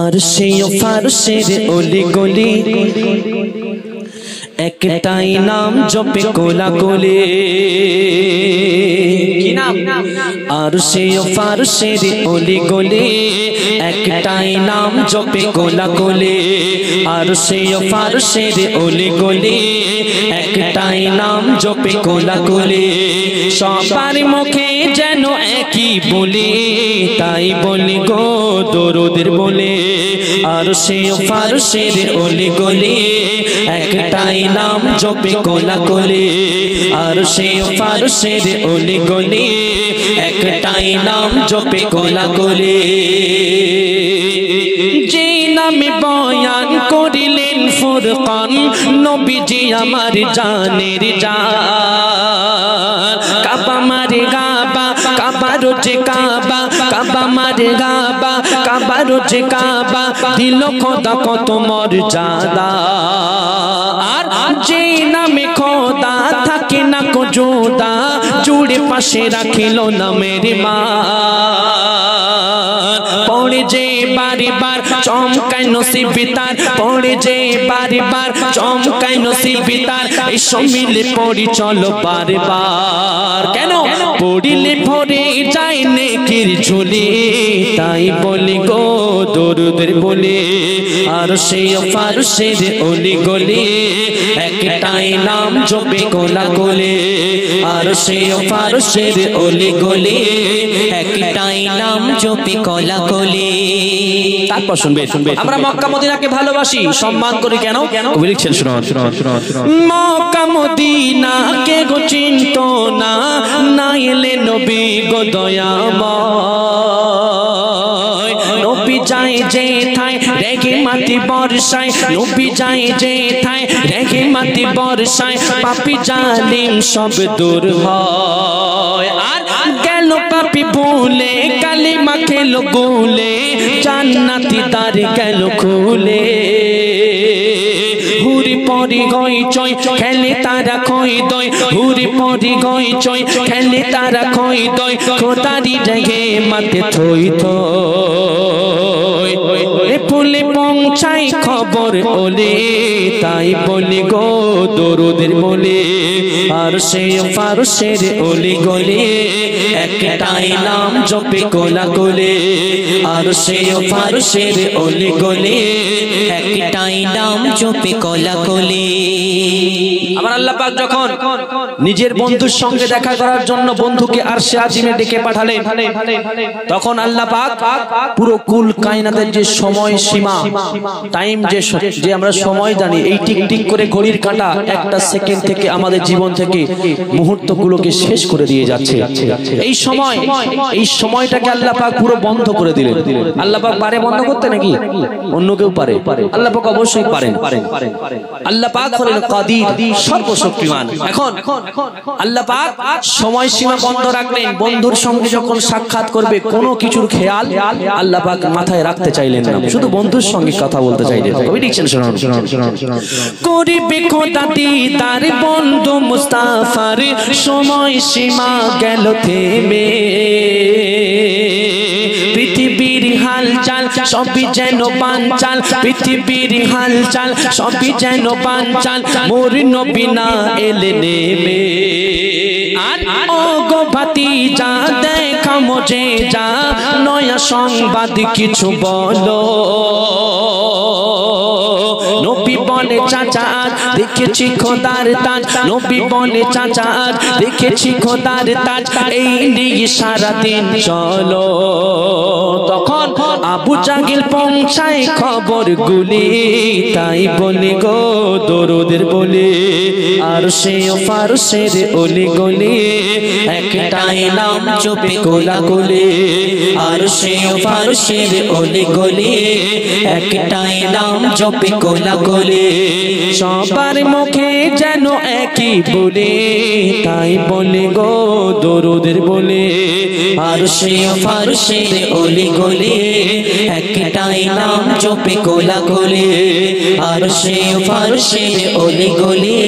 আরশে ও ফারশের অলি গলি একটাই নাম জপে কোলা কোলে। কি নাম? আরশে ও ফারশের অলি গলি একটাই নাম জপে কোলা কোলে। আরশে ও ফারশের অলি গলি একটাই নাম জপে কোলা কোলে। সবার মুখে যেন একই বলি, তাই বলি গো দরুদের বলে। আরশে ও ফারশের অলি গলি একটাই নাম জপে কোলা কোলে। আরশে ও ফারশের অলি গলি একটাই নাম জপে কোলা কোলে। যে নামে বয়ান করিলেন ফুরকান নবীজি আমার জানের জান। কাবা মারে গাবা কাবা রোজে কাবা, কাবা মারে গাবা কাবা রোজে কাবা, দিল খোদা কত মর্যাদা। আর যে নামে খোদা থাকে না কো জোদা, জুড়ে পাশে রাখিল নামের মা। পড়ে যে বারে বার চমকায় নসিব তার, পড়ে যে বারে বার চমকায় নসিব তার। এই মিলে পড়ি চলো বারে বার, কেন পড়িলে ভরে যায় নেকির ঝুলি, তাই বলি গো দরুদের বলে। আরশে ও ফারশের অলি গলি একটাই নাম জপে কোলা কোলে। আরশে ও ফারশের অলি গলি একটাই নাম জপে কোলা কোলে। তারপর শুনবে আমরা মক্কা মদিনাকে ভালোবাসি, সম্মান করি কেন? কবি লিখছেন শুনুন। মক্কা মদিনাকে গো চিনতো না, না এলে নবী গো দয়াময়। নবী যায় যে ঠায় রেগে মাটি বর্ষায়, নবী যায় যে ঠায় রেগে মাটি বর্ষায়, পাপী জালিম সব দূর হয়। আর গেল পাপী ভুলে কালিমা খেলো গুলে, জান্নাতি দ্বার গেল খুলে। হুরি পরি গই চই খেলে তারা খই দই, হুরি পরি গই চই খেলে তারা খই দই, খোদারি রেগে মাতে থই থই। ফুলে পৌঁছাই খবর ওলে, তাই বলি গো দরুদের বলে। আরশে ও ফারশের অলি গলি একটাই নাম জপে কোলা কোলে। আরশে ও ফারশের অলি গলি একটাই নাম জপে কোলা কোলে। আমার আল্লাহ পাক যখন নিজের বন্ধুর সঙ্গে দেখা করার জন্য বন্ধুকে আরশে আজিমে ডেকে পাঠালেন, তখন আল্লাহ পাক পুরো কুল কায়নাতের যে সময় সীমা টাইম যে আমরা সময় জানি, এই টিক টিক করে ঘড়ির কাঁটা একটা সেকেন্ড থেকে আমাদের জীবন থেকে মুহূর্তগুলোকে শেষ করে দিয়ে যাচ্ছে। এই সময়টাকে আল্লাহ পাক পুরো বন্ধ করে দিলেন। আল্লাহ পাক পারে বন্ধ করতে নাকি? অন্য কেউ পারে? আল্লাহ পাক অবশ্যই পারেন। আল্লাহ পাক হলেন কাদির, সর্বশক্তিমান। এখন আল্লাহ পাক সময় সীমা বন্ধ রাখলেন। বন্ধুর সঙ্গে যখন সাক্ষাৎ করবে কোনো কিছুর খেয়াল আল্লাহ পাক মাথায় রাখতে চাইলেন না, শুধু বন্ধুর সঙ্গে কথা বলতে চাইলেন। কবি লিখছেন শুনুন। করিবে খোদা দিদার বন্ধু মুস্তাফার, সময় সীমা গেল থেমে। পৃথিবীর হালচাল সবই যেন বানচাল, পৃথিবীর হালচাল সবই যেন বানচাল, মোর নবী না এলে নেমে। আর ও গো ভাতিজা দেখা মজে যা, নয়া সংবাদ কিছু বলো। নবী বলে চাচা আজ দেখেছি খোদার তাজ, নবী বলে চাচা আজ দেখেছি খোদার তাজ, এই নিয়ে সারাদিন চলো। তখন আবু জাহিল পৌঁছায় খবর গুলি, তাই বলি গো দরুদের বলে। আরশে ও ফারশের অলি গলি একটাই নাম জপে কোলা কোলে। আরশে ও ফারশের অলি গলি একটাই নাম জপে কোলা কোলে। সবার মুখে যেন একই বলে, তাই বলে গো দরুদের বলে। আরশে ও ফারশের অলি গলি একটাই নাম জপে কোলা কোলে। আরশে ও ফারশের অলি গলি